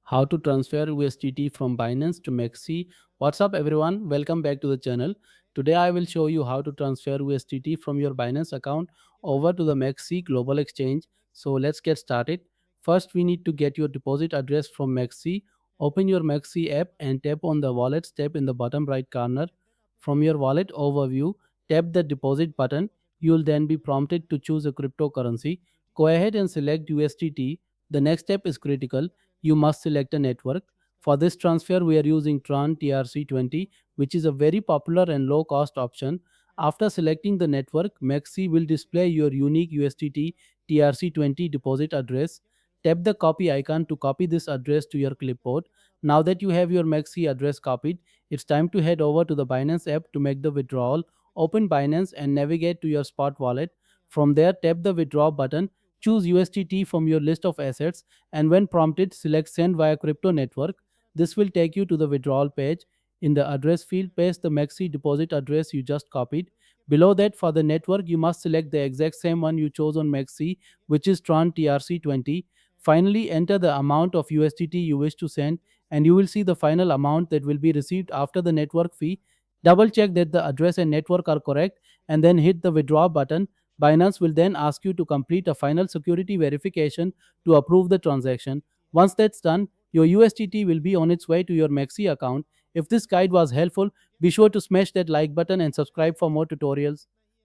How to transfer USDT from Binance to MEXC. What's up everyone? Welcome back to the channel. Today I will show you how to transfer USDT from your Binance account over to the MEXC global exchange. So let's get started. First we need to get your deposit address from MEXC. Open your MEXC app and tap on the wallet step in the bottom right corner. From your wallet overview, tap the deposit button. You will then be prompted to choose a cryptocurrency. Go ahead and select USDT. The next step is critical. You must select a network. For this transfer, we are using Tron TRC20, which is a very popular and low cost option. After selecting the network, MEXC will display your unique USDT TRC20 deposit address. Tap the copy icon to copy this address to your clipboard. Now that you have your MEXC address copied, it's time to head over to the Binance app to make the withdrawal. Open Binance and navigate to your spot wallet. From there, tap the withdraw button. Choose USDT from your list of assets and when prompted, select Send via Crypto Network. This will take you to the withdrawal page. In the address field, paste the MEXC deposit address you just copied. Below that, for the network, you must select the exact same one you chose on MEXC, which is Tron TRC20. Finally, enter the amount of USDT you wish to send, and you will see the final amount that will be received after the network fee. Double check that the address and network are correct, and then hit the withdraw button. Binance will then ask you to complete a final security verification to approve the transaction. Once that's done, your USDT will be on its way to your MEXC account. If this guide was helpful, be sure to smash that like button and subscribe for more tutorials.